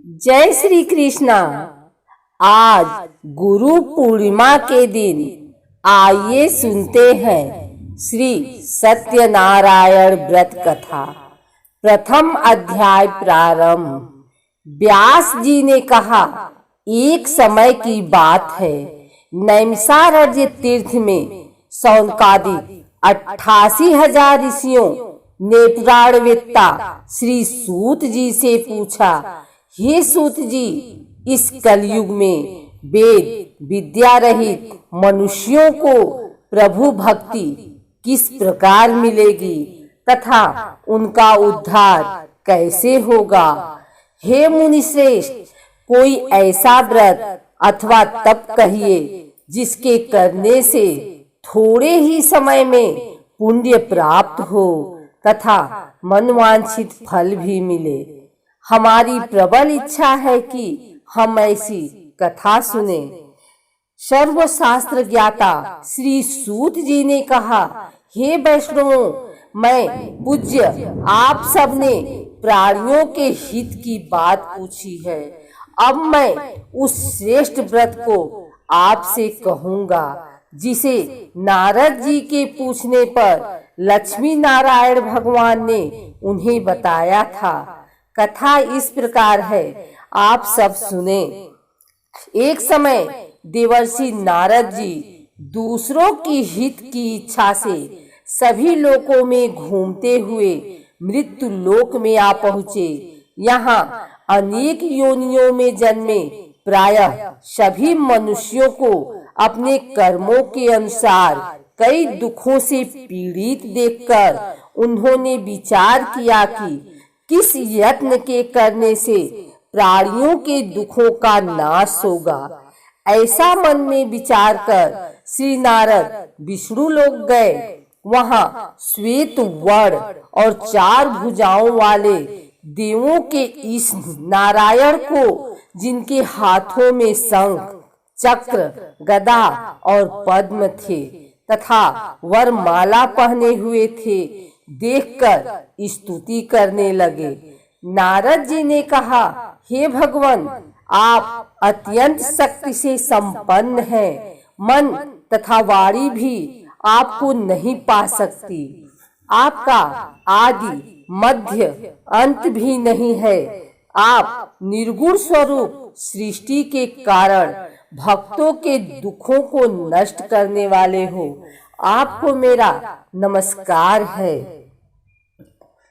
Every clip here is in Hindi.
जय श्री कृष्णा। आज गुरु पूर्णिमा के दिन आइए सुनते हैं श्री सत्यनारायण व्रत कथा। प्रथम अध्याय प्रारंभ। व्यास जी ने कहा, एक समय की बात है, नैमिषारण्य तीर्थ में सौनकादिक 88,000 ऋषियों ने पुराणवेत्ता श्री सूत जी से पूछा, हे सूत जी, इस कलयुग में वेद विद्या रहित मनुष्यों को प्रभु भक्ति किस प्रकार मिलेगी तथा उनका उद्धार कैसे होगा। हे मुनिश्रेष्ठ, कोई ऐसा व्रत अथवा तप कहिए जिसके करने से थोड़े ही समय में पुण्य प्राप्त हो तथा मनवांछित फल भी मिले। हमारी प्रबल इच्छा है कि हम ऐसी कथा सुने। सर्वशास्त्र ज्ञाता श्री सूत जी ने कहा, हे वैष्णवों, मैं पूज्य आप सबने प्राणियों के हित की बात पूछी है। अब मैं उस श्रेष्ठ व्रत को आपसे कहूँगा जिसे नारद जी के पूछने पर लक्ष्मी नारायण भगवान ने उन्हें बताया था। कथा इस प्रकार है, आप सब सुने। एक समय देवर्षि नारद जी दूसरों की हित की इच्छा से सभी लोकों में घूमते हुए मृत्यु लोक में आ पहुँचे। यहाँ अनेक योनियों में जन्मे प्रायः सभी मनुष्यों को अपने कर्मों के अनुसार कई दुखों से पीड़ित देखकर उन्होंने विचार किया कि किस यत्न के करने से प्राणियों के दुखों का नाश होगा। ऐसा मन में विचार कर श्री नारद विष्णु लोक गए। वहां श्वेत वर्ण और 4 भुजाओं वाले देवों के इस नारायण को, जिनके हाथों में शंख चक्र गदा और पद्म थे तथा वरमाला पहने हुए थे, देखकर स्तुति करने लगे। नारद जी ने कहा, हे भगवान, आप अत्यंत शक्ति से संपन्न हैं। मन तथा वाणी भी आपको नहीं पा सकती। आपका आदि मध्य अंत भी नहीं है। आप निर्गुण स्वरूप सृष्टि के कारण भक्तों के दुखों को नष्ट करने वाले हो। आपको मेरा नमस्कार है।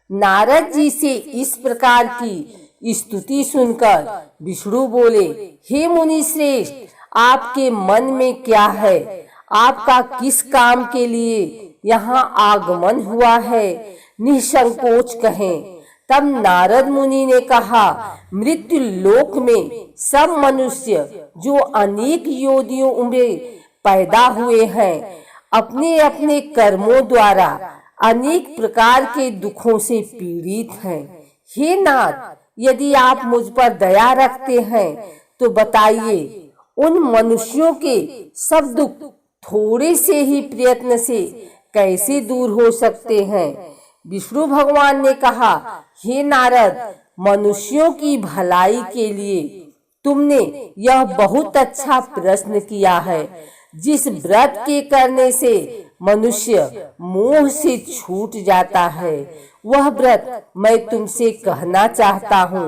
नारद जी से इस प्रकार की स्तुति सुनकर विष्णु बोले, हे मुनि श्रेष्ठ, आपके मन में क्या है? आपका किस काम के लिए यहाँ आगमन हुआ है? निसंकोच कहें। तब नारद मुनि ने कहा, मृत्यु लोक में सब मनुष्य जो अनेक योनियों में पैदा हुए हैं, अपने अपने कर्मों द्वारा अनेक प्रकार के दुखों से पीड़ित हैं। हे नाथ, यदि आप मुझ पर दया रखते हैं तो बताइए, उन मनुष्यों के सब दुख थोड़े से ही प्रयत्न से कैसे दूर हो सकते हैं। विष्णु भगवान ने कहा, हे नारद, मनुष्यों की भलाई के लिए तुमने यह बहुत अच्छा प्रश्न किया है। जिस व्रत के करने से मनुष्य मोह से छूट जाता है, वह व्रत मैं तुमसे कहना चाहता हूँ।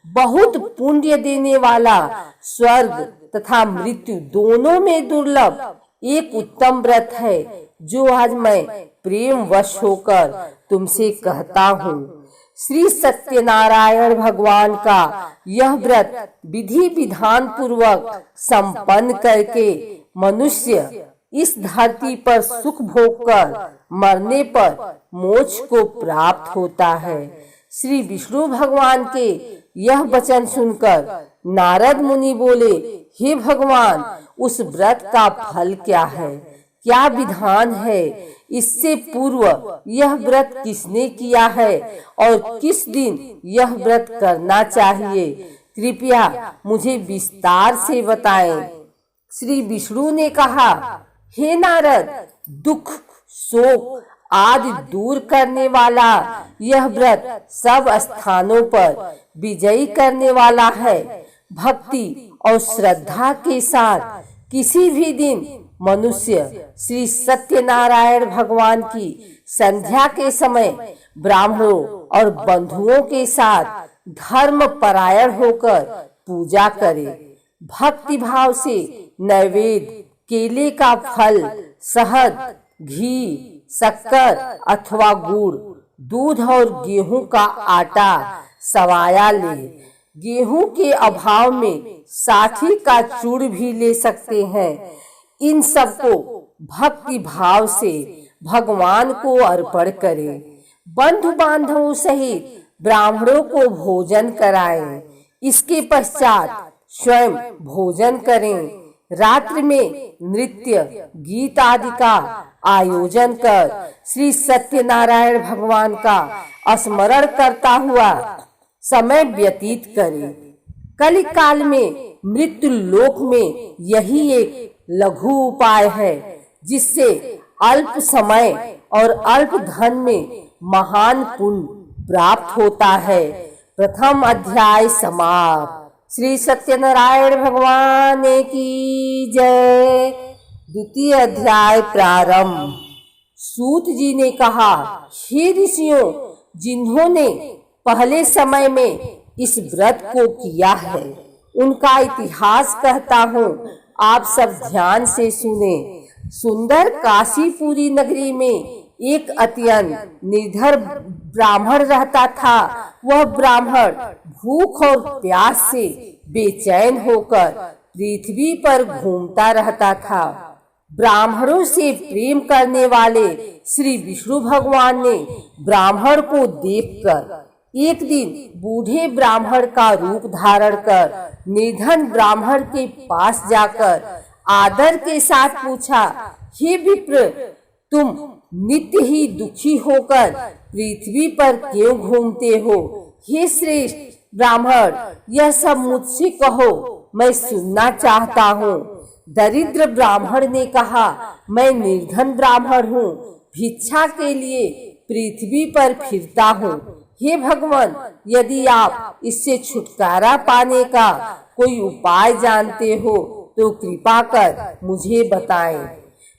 बहुत पुण्य देने वाला, स्वर्ग तथा मृत्यु दोनों में दुर्लभ एक उत्तम व्रत है, जो आज मैं प्रेम वश होकर तुमसे कहता हूँ। श्री सत्यनारायण भगवान का यह व्रत विधि विधान पूर्वक संपन्न करके मनुष्य इस धरती पर सुख भोग कर मरने पर मोक्ष को प्राप्त होता है। श्री विष्णु भगवान के यह वचन सुनकर नारद मुनि बोले, हे भगवान, उस व्रत का फल क्या है? क्या विधान है? इससे पूर्व यह व्रत किसने किया है और किस दिन यह व्रत करना चाहिए? कृपया मुझे विस्तार से बताएं। श्री विष्णु ने कहा, हे नारद, दुख, शोक आदि दूर करने वाला यह व्रत सब स्थानों पर विजयी करने वाला है। भक्ति और श्रद्धा के साथ किसी भी दिन मनुष्य श्री सत्यनारायण भगवान की संध्या के समय ब्राह्मणों और बंधुओं के साथ धर्म परायण होकर पूजा करे। भक्ति भाव से नैवेद्य केले का फल, शहद, घी, शक्कर अथवा गुड़, दूध और गेहूं का आटा सवाया ले। गेहूं के अभाव में साठी का चूड़ भी ले सकते हैं। इन सबको भक्ति भाव से भगवान को अर्पण करें। बंधु बांधवों सहित ब्राह्मणों को भोजन कराएं। इसके पश्चात स्वयं भोजन करें। रात्रि में नृत्य गीत आदि का आयोजन कर श्री सत्यनारायण भगवान का स्मरण करता हुआ समय व्यतीत करें। कलि काल में मृत्यु लोक में यही एक लघु उपाय है जिससे अल्प समय और अल्प धन में महान पुण्य प्राप्त होता है। प्रथम अध्याय समाप्त। श्री सत्यनारायण भगवान की जय। द्वितीय अध्याय प्रारंभ। सूत जी ने कहा, हे ऋषियों, जिन्होंने पहले समय में इस व्रत को किया है उनका इतिहास कहता हूँ, आप सब ध्यान से सुने। सुंदर काशीपुरी नगरी में एक अत्यंत निर्धर ब्राह्मण रहता था। वह ब्राह्मण भूख और प्यास से बेचैन होकर पृथ्वी पर घूमता रहता था। ब्राह्मणों से प्रेम करने वाले श्री विष्णु भगवान ने ब्राह्मण को देखकर एक दिन बूढ़े ब्राह्मण का रूप धारण कर निर्धन ब्राह्मण के पास जाकर आदर के साथ पूछा, हे विप्र, तुम नित्य ही दुखी होकर पृथ्वी पर क्यों घूमते हो? हे श्रेष्ठ ब्राह्मण, यह सब मुझसे कहो, मैं सुनना चाहता हूँ। दरिद्र ब्राह्मण ने कहा, मैं निर्धन ब्राह्मण हूँ, भिक्षा के लिए पृथ्वी पर फिरता हूँ। हे भगवान, यदि आप इससे छुटकारा पाने का कोई उपाय जानते हो तो कृपा कर मुझे बताएं।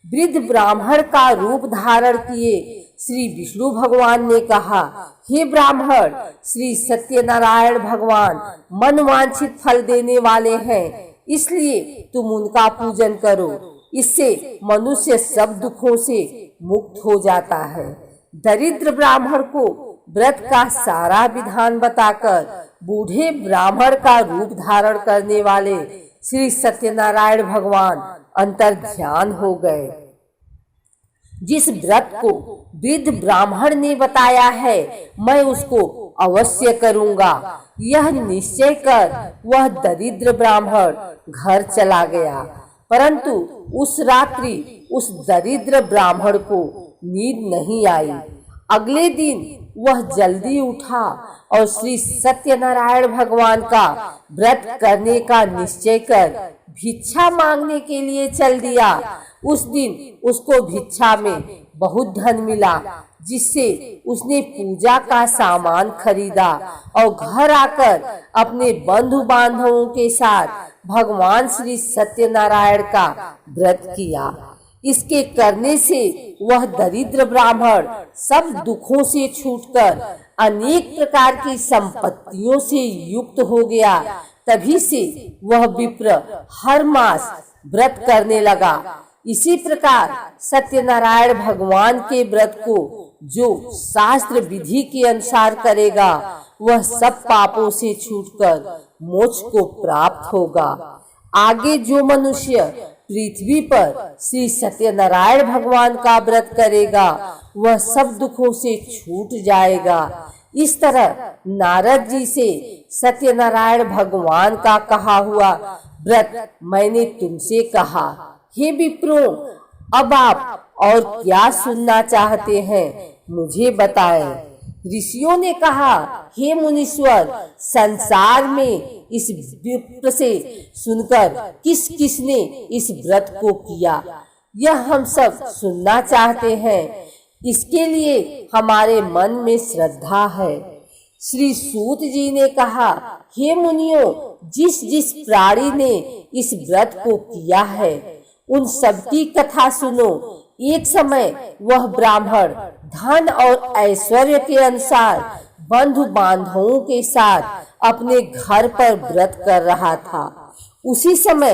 वृद्ध ब्राह्मण का रूप धारण किए श्री विष्णु भगवान ने कहा, हे ब्राह्मण, श्री सत्यनारायण भगवान मनवांछित फल देने वाले हैं, इसलिए तुम उनका पूजन करो। इससे मनुष्य सब दुखों से मुक्त हो जाता है। दरिद्र ब्राह्मण को व्रत का सारा विधान बताकर बूढ़े ब्राह्मण का रूप धारण करने वाले श्री सत्यनारायण भगवान अंतर ध्यान हो गए। जिस व्रत को वृद्ध ब्राह्मण ने बताया है, मैं उसको अवश्य करूंगा, यह निश्चय कर वह दरिद्र ब्राह्मण घर चला गया। परंतु उस रात्रि उस दरिद्र ब्राह्मण को नींद नहीं आई। अगले दिन वह जल्दी उठा और श्री सत्यनारायण भगवान का व्रत करने का निश्चय कर भिक्षा मांगने के लिए चल दिया। उस दिन उसको भिक्षा में बहुत धन मिला, जिससे उसने पूजा का सामान खरीदा और घर आकर अपने बंधु बांधवों के साथ भगवान श्री सत्यनारायण का व्रत किया। इसके करने से वह दरिद्र ब्राह्मण सब दुखों से छूटकर अनेक प्रकार की संपत्तियों से युक्त हो गया। तभी से वह विप्र हर मास व्रत करने लगा। इसी प्रकार सत्यनारायण भगवान के व्रत को जो शास्त्र विधि के अनुसार करेगा, वह सब पापों से छूटकर मोक्ष को प्राप्त होगा। आगे जो मनुष्य पृथ्वी पर श्री सत्यनारायण भगवान का व्रत करेगा, वह सब दुखों से छूट जाएगा। इस तरह नारद जी से सत्यनारायण भगवान का कहा हुआ व्रत मैंने तुमसे कहा। हे विप्रो, अब आप और क्या सुनना चाहते हैं, मुझे बताएं। ऋषियों ने कहा, हे मुनीश्वर, संसार में इस विप्र से सुनकर किस किसने इस व्रत को किया, यह हम सब सुनना चाहते हैं। इसके लिए हमारे मन में श्रद्धा है। श्री सूत जी ने कहा, हे मुनियों, जिस जिस प्राणी ने इस व्रत को किया है उन सबकी कथा सुनो। एक समय वह ब्राह्मण धन और ऐश्वर्य के अनुसार बंधु बांधवों के साथ अपने घर पर व्रत कर रहा था। उसी समय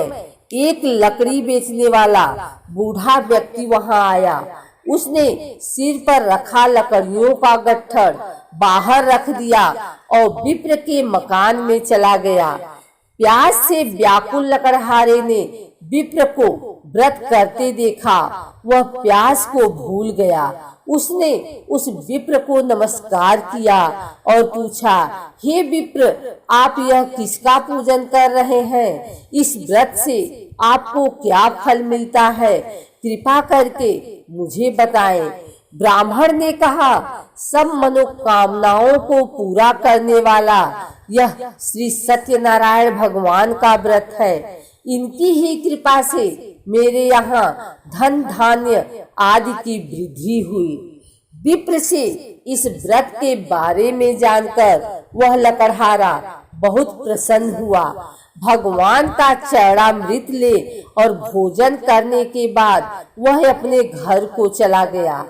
एक लकड़ी बेचने वाला बूढ़ा व्यक्ति वहां आया। उसने सिर पर रखा लकड़ियों का गट्ठर बाहर रख दिया और विप्र के मकान में चला गया। प्यास से व्याकुल लकड़हारे ने विप्र को व्रत करते देखा। वह प्यास को भूल गया। उसने उस विप्र को नमस्कार किया और पूछा, हे विप्र, आप यह किसका पूजन कर रहे हैं? इस व्रत से आपको क्या फल मिलता है? कृपा करके मुझे बताएं। ब्राह्मण ने कहा, सब मनोकामनाओं को पूरा करने वाला यह श्री सत्यनारायण भगवान का व्रत है। इनकी ही कृपा से मेरे यहाँ धन धान्य आदि की वृद्धि हुई। विप्र से इस व्रत के बारे में जानकर वह लकड़हारा बहुत प्रसन्न हुआ। भगवान का चरणामृत ले और भोजन करने के बाद वह अपने घर को चला गया।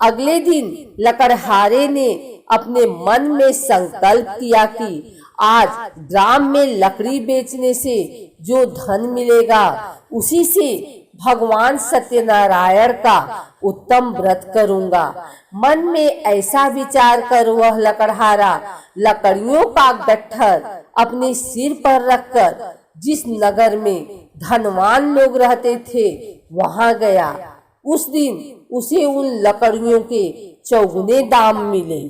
अगले दिन लकड़हारे ने अपने मन में संकल्प किया कि आज ग्राम में लकड़ी बेचने से जो धन मिलेगा उसी से भगवान सत्यनारायण का उत्तम व्रत करूंगा। मन में ऐसा विचार कर वह लकड़हारा लकड़ियों का गट्ठर अपने सिर पर रखकर जिस नगर में धनवान लोग रहते थे वहां गया। उस दिन उसे उन लकड़ियों के चौगुने दाम मिले।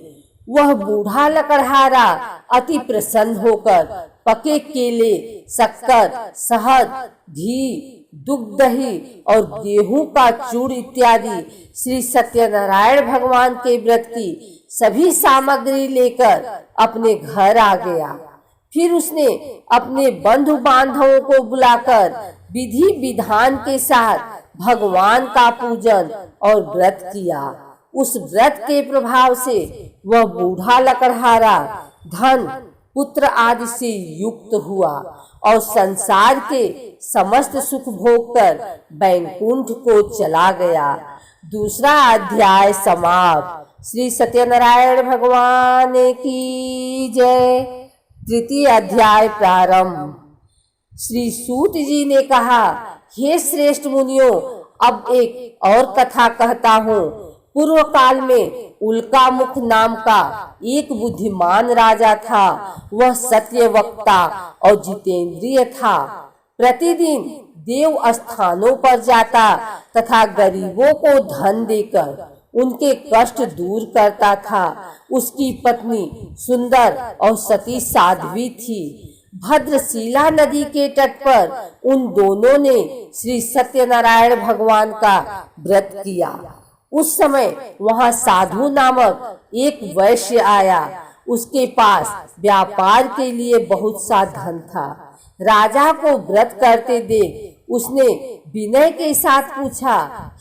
वह बूढ़ा लकड़हारा अति प्रसन्न होकर पके केले, शक्कर, शहद, घी, दुग्ध, दही और गेहूं का चूड़ इत्यादि श्री सत्यनारायण भगवान के व्रत की सभी सामग्री लेकर अपने घर आ गया। फिर उसने अपने बंधु बांधवों को बुलाकर विधि विधान के साथ भगवान का पूजन और व्रत किया। उस व्रत के प्रभाव से वह बूढ़ा लकड़हारा धन, पुत्र आदि से युक्त हुआ और संसार के समस्त सुख भोग कर बैकुंठ को चला गया। दूसरा अध्याय समाप्त। श्री सत्यनारायण भगवान की जय। तृतीय अध्याय प्रारंभ। श्री सूत जी ने कहा, हे श्रेष्ठ मुनियों, अब एक और कथा कहता हूँ। पूर्व काल में उल्कामुख नाम का एक बुद्धिमान राजा था। वह सत्य वक्ता और जितेंद्रिय था। प्रतिदिन देव स्थानों पर जाता तथा गरीबों को धन देकर उनके कष्ट दूर करता था। उसकी पत्नी सुंदर और सती साध्वी थी। भद्रशिला नदी के तट पर उन दोनों ने श्री सत्यनारायण भगवान का व्रत किया। उस समय वहां साधु नामक एक वैश्य आया। उसके पास व्यापार के लिए बहुत सा धन था। राजा को व्रत करते देख उसने विनय के साथ पूछा,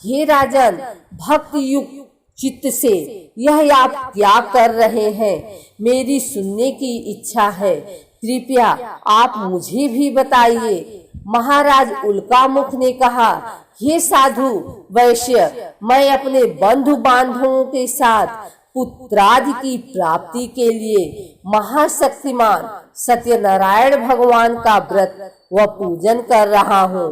हे राजन, भक्त युक्त चित्त से यह आप क्या कर रहे हैं? मेरी सुनने की इच्छा है। कृपया आप मुझे भी बताइए। महाराज उल्कामुख ने कहा, हे साधु वैश्य, मैं अपने बंधु बांधवों के साथ पुत्रादि की प्राप्ति के लिए महाशक्तिमान सत्यनारायण भगवान का व्रत व पूजन कर रहा हूँ।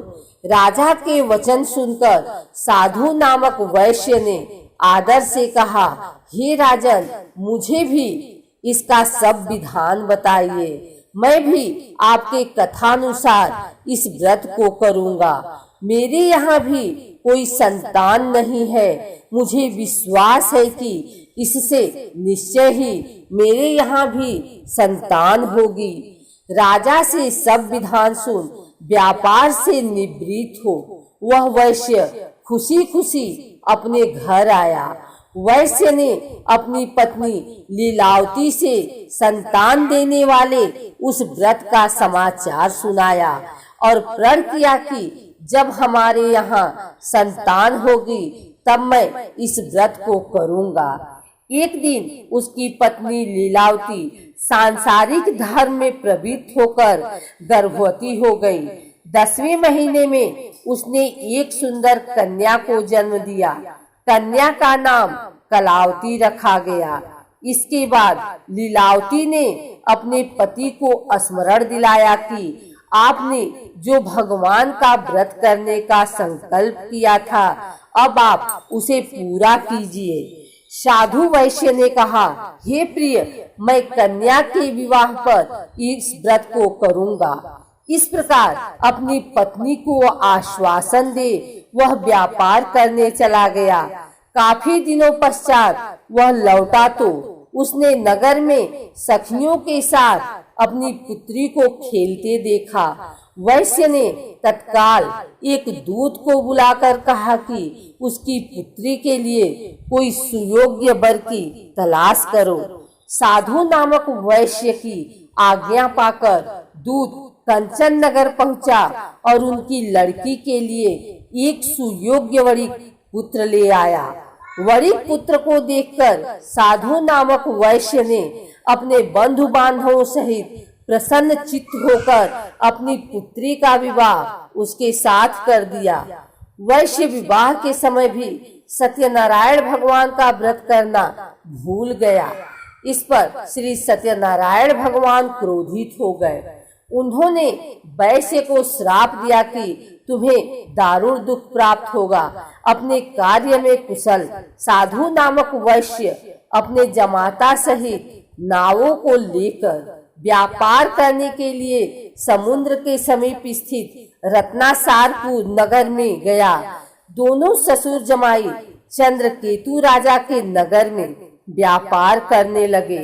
राजा के वचन सुनकर साधु नामक वैश्य ने आदर से कहा, हे राजन, मुझे भी इसका सब विधान बताइए। मैं भी आपके कथानुसार इस व्रत को करूंगा। मेरे यहाँ भी कोई संतान नहीं है। मुझे विश्वास है कि इससे निश्चय ही मेरे यहाँ भी संतान होगी। राजा से सब विधान सुन व्यापार से निवृत्त हो वह वैश्य खुशी खुशी अपने घर आया। वैश्य ने अपनी पत्नी लीलावती से संतान देने वाले उस व्रत का समाचार सुनाया और प्रण किया कि जब हमारे यहाँ संतान होगी तब मैं इस व्रत को करूंगा। एक दिन उसकी पत्नी लीलावती सांसारिक धर्म में प्रवृत्त होकर गर्भवती हो गई। 10वें महीने में उसने एक सुंदर कन्या को जन्म दिया। कन्या का नाम कलावती रखा गया। इसके बाद लीलावती ने अपने पति को स्मरण दिलाया कि आपने जो भगवान का व्रत करने का संकल्प किया था, अब आप उसे पूरा कीजिए। साधु वैश्य ने कहा, हे प्रिय, मैं कन्या के विवाह पर इस व्रत को करूंगा। इस प्रकार अपनी पत्नी को आश्वासन दे वह व्यापार करने चला गया। काफी दिनों पश्चात वह लौटा तो उसने नगर में सखियों के साथ अपनी पुत्री को खेलते देखा। वैश्य ने तत्काल एक दूत को बुलाकर कहा कि उसकी पुत्री के लिए कोई सुयोग्य वर की तलाश करो। साधु नामक वैश्य की आज्ञा पाकर दूत कंचन नगर पहुंचा और उनकी लड़की के लिए एक सुयोग्य वरी पुत्र ले आया। वरी पुत्र को देखकर साधु नामक वैश्य ने अपने बंधु बांधवों सहित प्रसन्न चित्त होकर अपनी पुत्री का विवाह उसके साथ कर दिया। वैश्य विवाह के समय भी सत्यनारायण भगवान का व्रत करना भूल गया। इस पर श्री सत्यनारायण भगवान क्रोधित हो गए। उन्होंने वैश्य को श्राप दिया कि तुम्हें दारुण दुख प्राप्त होगा। अपने कार्य में कुशल साधु नामक वैश्य अपने जमाता सहित नावों को लेकर व्यापार करने के लिए समुद्र के समीप स्थित रत्नासारपुर नगर में गया। दोनों ससुर जमाई चंद्रकेतु राजा के नगर में व्यापार करने लगे।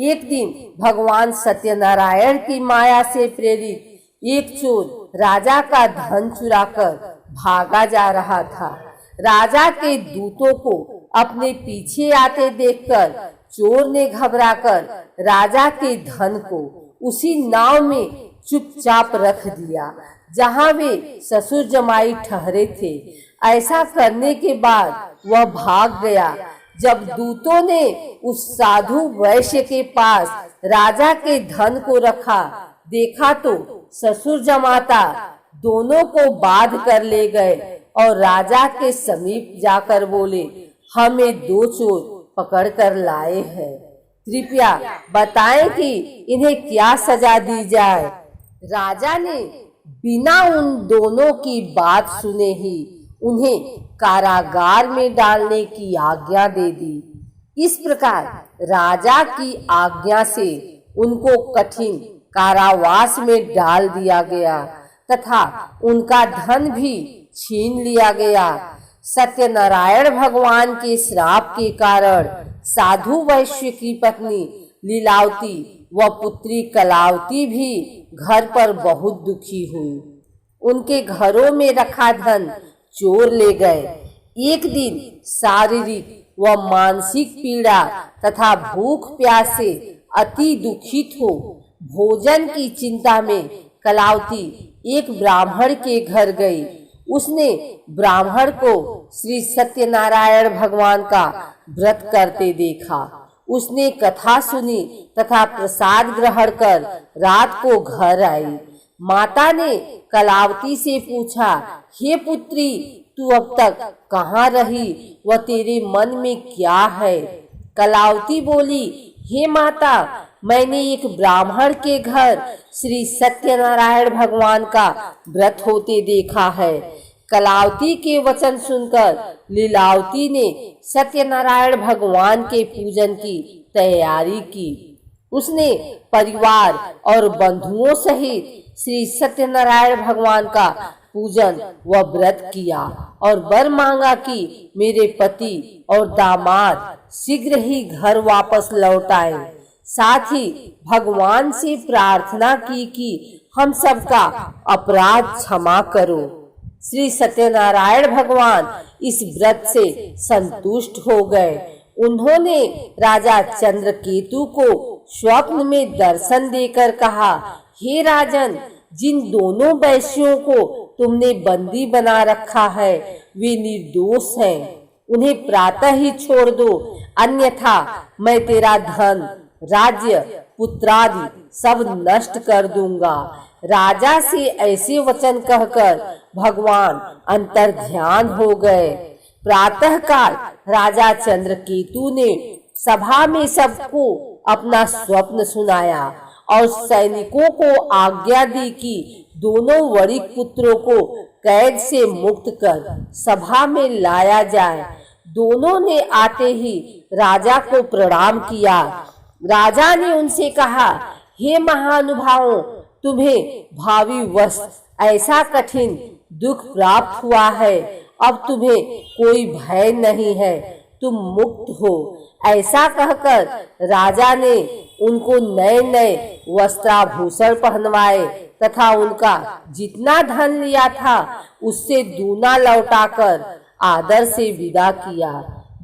एक दिन भगवान सत्यनारायण की माया से प्रेरित एक चोर राजा का धन चुराकर भागा जा रहा था। राजा के दूतों को अपने पीछे आते देखकर चोर ने घबराकर राजा के धन को उसी नाव में चुपचाप रख दिया जहां वे ससुर जमाई ठहरे थे। ऐसा करने के बाद वह भाग गया। जब दूतों ने उस साधु वैश्य के पास राजा के धन को रखा, देखा तो ससुर जमाता दोनों को बांध कर ले गए और राजा के समीप जाकर बोले, हमें दो चोर पकड़ कर लाए हैं, कृपया बताएं कि इन्हें क्या सजा दी जाए। राजा ने बिना उन दोनों की बात सुने ही उन्हें कारागार में डालने की आज्ञा दे दी। इस प्रकार राजा की आज्ञा से उनको कठिन कारावास में डाल दिया गया तथा उनका धन भी छीन लिया गया। सत्यनारायण भगवान के श्राप के कारण साधु वैश्य की पत्नी लीलावती व पुत्री कलावती भी घर पर बहुत दुखी हुई। उनके घरों में रखा धन चोर ले गए। एक दिन शारीरिक व मानसिक पीड़ा तथा भूख प्यास से अति दुखित हो भोजन की चिंता में कलावती एक ब्राह्मण के घर गई। उसने ब्राह्मण को श्री सत्यनारायण भगवान का व्रत करते देखा। उसने कथा सुनी तथा प्रसाद ग्रहण कर रात को घर आई। माता ने कलावती से पूछा, हे पुत्री, तू अब तक कहाँ रही व तेरे मन में क्या है? कलावती बोली, हे माता, मैंने एक ब्राह्मण के घर श्री सत्यनारायण भगवान का व्रत होते देखा है। कलावती के वचन सुनकर लीलावती ने सत्यनारायण भगवान के पूजन की तैयारी की। उसने परिवार और बंधुओं सहित श्री सत्यनारायण भगवान का पूजन व व्रत किया और वर मांगा कि मेरे पति और दामाद शीघ्र ही घर वापस लौट आए। साथ ही भगवान से प्रार्थना की कि हम सबका अपराध क्षमा करो। श्री सत्यनारायण भगवान इस व्रत से संतुष्ट हो गए। उन्होंने राजा चंद्रकेतु को स्वप्न में दर्शन देकर कहा, हे राजन, जिन दोनों वैश्यों को तुमने बंदी बना रखा है वे निर्दोष हैं। उन्हें प्रातः ही छोड़ दो, अन्यथा मैं तेरा धन, राज्य, पुत्रादि सब नष्ट कर दूंगा। राजा से ऐसे वचन कहकर भगवान अंतर्ध्यान हो गए। प्रातःकाल राजा चंद्रकेतु ने सभा में सबको अपना स्वप्न सुनाया और सैनिकों को आज्ञा दी कि दोनों वणिक पुत्रों को कैद से मुक्त कर सभा में लाया जाए। दोनों ने आते ही राजा को प्रणाम किया। राजा ने उनसे कहा, हे महानुभावों, तुम्हें भावी वर्ष ऐसा कठिन दुख प्राप्त हुआ है, अब तुम्हें कोई भय नहीं है, तुम मुक्त हो। ऐसा कहकर राजा ने उनको नए नए वस्त्राभूषण पहनवाए तथा उनका जितना धन लिया था उससे दूना लौटाकर आदर से विदा किया।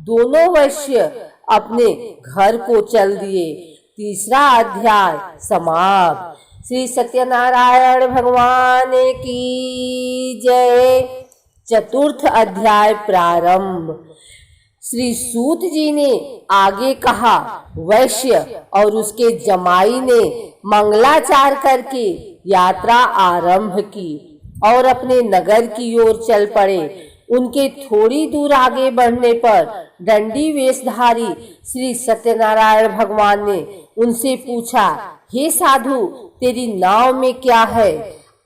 दोनों वैश्य अपने घर को चल दिए। तीसरा अध्याय समाप्त। श्री सत्यनारायण भगवान की जय। चतुर्थ अध्याय प्रारंभ। श्री सूत जी ने आगे कहा, वैश्य और उसके जमाई ने मंगलाचार करके यात्रा आरंभ की और अपने नगर की ओर चल पड़े। उनके थोड़ी दूर आगे बढ़ने पर दंडी वेशधारी श्री सत्यनारायण भगवान ने उनसे पूछा, हे साधु, तेरी नाव में क्या है?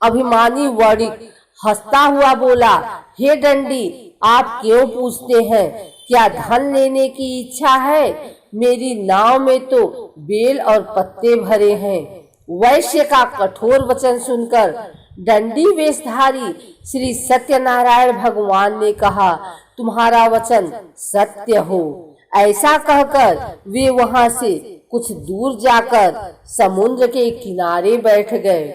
अभिमानी वणिक हंसता हुआ बोला, हे दंडी, आप क्यों पूछते हैं? क्या धन लेने की इच्छा है? मेरी नाव में तो बेल और पत्ते भरे हैं। वैश्य का कठोर वचन सुनकर दंडी वेशधारी श्री सत्यनारायण भगवान ने कहा, तुम्हारा वचन सत्य हो। ऐसा कहकर वे वहां से कुछ दूर जाकर समुद्र के किनारे बैठ गए।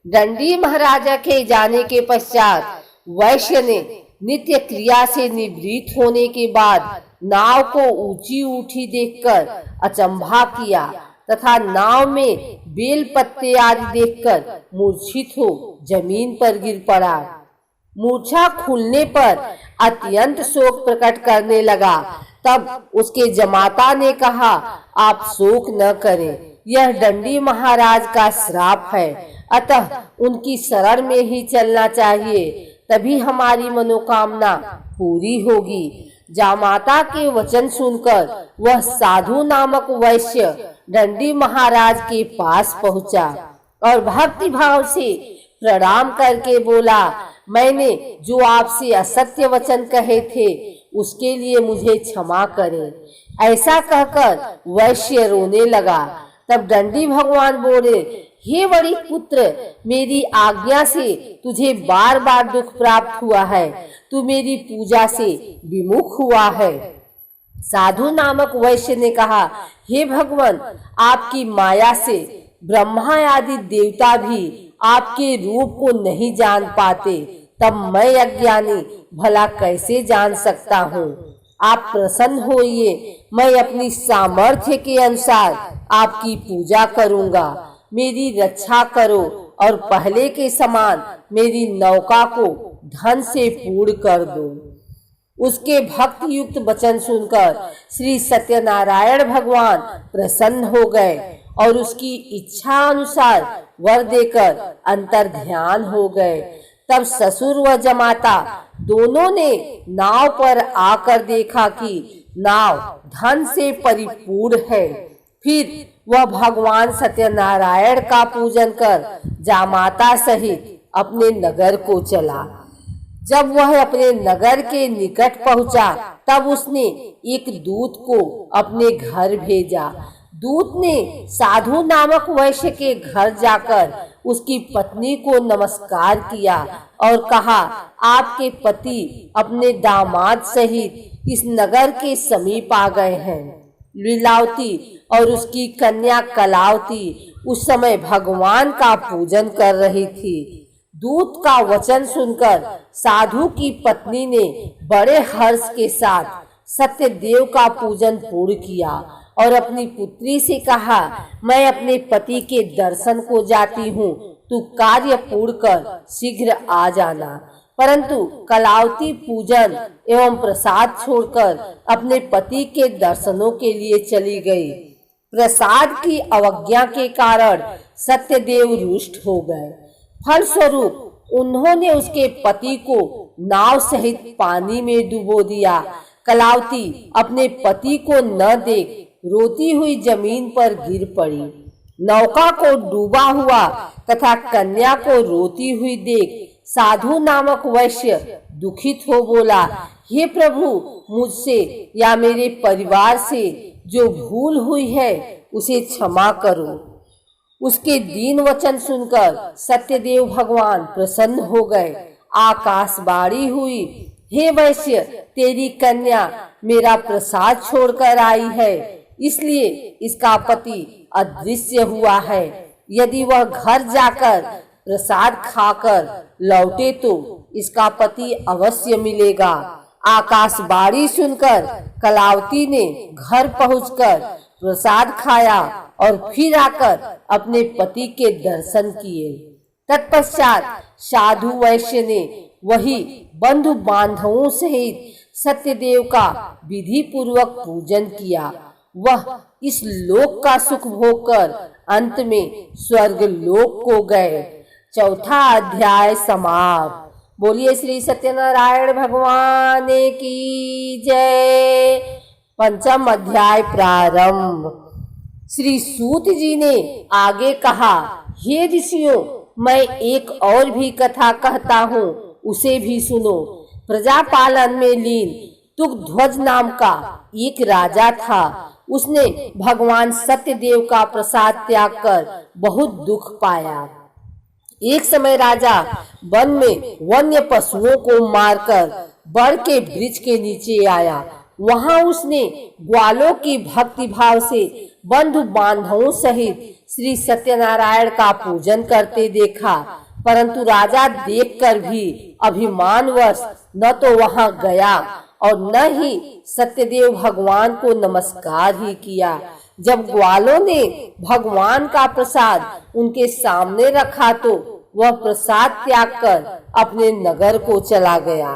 दंडी महाराजा के जाने के पश्चात वैश्य ने नित्य क्रिया से निवृत्त होने के बाद नाव को ऊंची उठी देखकर अचंभा किया तथा नाव में बेल पत्ते आदि देखकर मूर्छित हो जमीन पर गिर पड़ा। मूर्छा खुलने पर अत्यंत शोक प्रकट करने लगा। तब उसके जमाता ने कहा, आप शोक न करें, यह दंडी महाराज का श्राप है, अतः उनकी शरण में ही चलना चाहिए, तभी हमारी मनोकामना पूरी होगी। जामाता के वचन सुनकर वह साधु नामक वैश्य दंडी महाराज के पास पहुंचा और भक्ति भाव से प्रणाम करके बोला, मैंने जो आपसे असत्य वचन कहे थे उसके लिए मुझे क्षमा करें। ऐसा कहकर वैश्य रोने लगा। तब दंडी भगवान बोले, हे वणिक पुत्र, मेरी आज्ञा से तुझे बार बार दुख प्राप्त हुआ है, तू मेरी पूजा से विमुख हुआ है। साधु नामक वैश्य ने कहा, हे भगवान, आपकी माया से ब्रह्मा आदि देवता भी आपके रूप को नहीं जान पाते, तब मैं अज्ञानी भला कैसे जान सकता हूँ? आप प्रसन्न होइए, मैं अपनी सामर्थ्य के अनुसार आपकी पूजा करूँगा। मेरी रक्षा करो और पहले के समान मेरी नौका को धन से पूर्ण कर दो। उसके भक्ति युक्त वचन सुनकर श्री सत्यनारायण भगवान प्रसन्न हो गए और उसकी इच्छा अनुसार वर देकर अंतर्ध्यान हो गए। तब ससुर व जमाता दोनों ने नाव पर आकर देखा कि नाव धन से परिपूर्ण है। फिर वह भगवान सत्यनारायण का पूजन कर जामाता सहित अपने नगर को चला। जब वह अपने नगर के निकट पहुंचा, तब उसने एक दूत को अपने घर भेजा। दूत ने साधु नामक वैश्य के घर जाकर उसकी पत्नी को नमस्कार किया और कहा, आपके पति अपने दामाद सहित इस नगर के समीप आ गए हैं। लीलावती और उसकी कन्या कलावती उस समय भगवान का पूजन कर रही थी। दूत का वचन सुनकर साधु की पत्नी ने बड़े हर्ष के साथ सत्यदेव का पूजन पूर्ण किया और अपनी पुत्री से कहा, मैं अपने पति के दर्शन को जाती हूँ, तू कार्य पूर्ण कर शीघ्र आ जाना। परंतु कलावती पूजन एवं प्रसाद छोड़कर अपने पति के दर्शनों के लिए चली गई। प्रसाद की अवज्ञा के कारण सत्यदेव रुष्ट हो गए। फलस्वरूप उन्होंने उसके पति को नाव सहित पानी में डुबो दिया। कलावती अपने पति को न देख रोती हुई जमीन पर गिर पड़ी। नौका को डूबा हुआ तथा कन्या को रोती हुई देख साधु नामक वैश्य दुखित हो बोला, हे प्रभु, मुझसे या मेरे परिवार से जो भूल हुई है उसे क्षमा करो। उसके दीन वचन सुनकर सत्यदेव भगवान प्रसन्न हो गए। आकाशवाणी हुई, हे वैश्य, तेरी कन्या मेरा प्रसाद छोड़कर आई है, इसलिए इसका पति अदृश्य हुआ है। यदि वह घर जाकर प्रसाद खाकर लौटे तो इसका पति अवश्य मिलेगा। आकाशवाणी सुनकर कलावती ने घर पहुंचकर प्रसाद खाया और फिर आकर अपने पति के दर्शन किए। तत्पश्चात साधु वैश्य ने वही बंधु बांधवों सहित सत्यदेव का विधि पूर्वक पूजन किया। वह इस लोक का सुख भोगकर अंत में स्वर्ग लोक को गए। चौथा अध्याय समाप्त। बोलिए श्री सत्यनारायण भगवान की जय। पंचम अध्याय प्रारंभ। श्री सूत जी ने आगे कहा, हे ऋषियों, मैं एक और भी कथा कहता हूँ, उसे भी सुनो। प्रजा पालन में लीन तुगध्वज नाम का एक राजा था। उसने भगवान सत्यदेव का प्रसाद त्याग कर बहुत दुख पाया। एक समय राजा वन में वन्य पशुओं को मारकर बड़ के वृक्ष के नीचे आया। वहां उसने ग्वालों की भक्ति भाव से बंधु बांधवों सहित श्री सत्यनारायण का पूजन करते देखा। परंतु राजा देखकर भी अभिमानवश न तो वहां गया और न ही सत्यदेव भगवान को नमस्कार ही किया। जब ग्वालों ने भगवान का प्रसाद उनके सामने रखा तो वह प्रसाद त्याग कर अपने नगर को चला गया।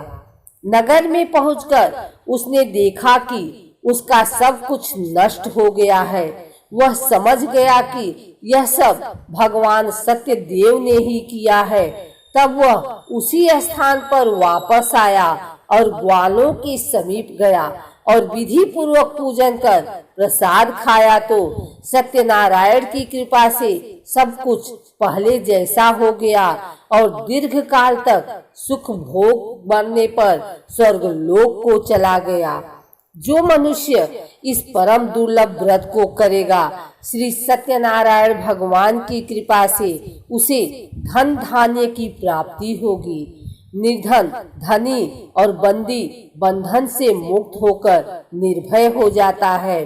नगर में पहुंचकर उसने देखा कि उसका सब कुछ नष्ट हो गया है। वह समझ गया कि यह सब भगवान सत्यदेव ने ही किया है। तब वह उसी स्थान पर वापस आया और ग्वालों के समीप गया और विधि पूर्वक पूजन कर प्रसाद खाया तो सत्यनारायण की कृपा से सब कुछ पहले जैसा हो गया और दीर्घ काल तक सुख भोग बनने पर स्वर्ग लोक को चला गया। जो मनुष्य इस परम दुर्लभ व्रत को करेगा, श्री सत्यनारायण भगवान की कृपा से उसे धन धान्य की प्राप्ति होगी। निर्धन धनी और बंदी बंधन से मुक्त होकर निर्भय हो जाता है।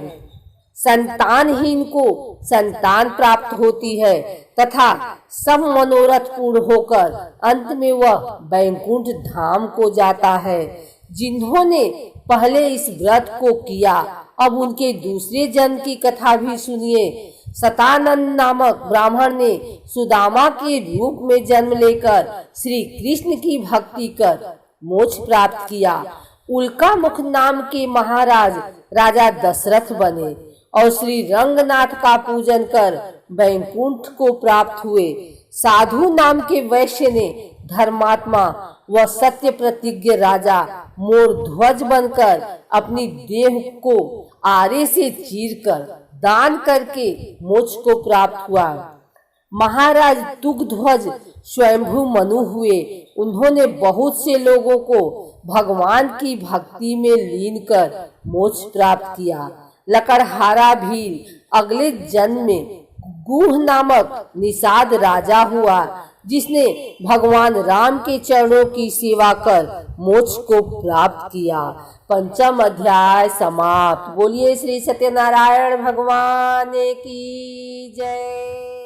संतानहीन को संतान प्राप्त होती है तथा सब मनोरथ पूर्ण होकर अंत में वह बैकुंठ धाम को जाता है। जिन्होंने पहले इस व्रत को किया, अब उनके दूसरे जन्म की कथा भी सुनिए। सतानंद नामक ब्राह्मण ने सुदामा के रूप में जन्म लेकर श्री कृष्ण की भक्ति कर मोक्ष प्राप्त किया। उल्का मुख नाम के महाराज राजा दशरथ बने और श्री रंगनाथ का पूजन कर बैकुंठ को प्राप्त हुए। साधु नाम के वैश्य ने धर्मात्मा व सत्य प्रतिज्ञ राजा मोरध्वज बनकर अपनी देह को आरे से चीरकर दान करके मोक्ष को प्राप्त हुआ। महाराज तुगध्वज स्वयंभू मनु हुए। उन्होंने बहुत से लोगों को भगवान की भक्ति में लीन कर मोक्ष प्राप्त किया। लकड़हारा भील अगले जन्म में गुह नामक निषाद राजा हुआ, जिसने भगवान राम के चरणों की सेवा कर मोक्ष को प्राप्त किया। पंचम अध्याय समाप्त। बोलिए श्री सत्यनारायण भगवान की जय।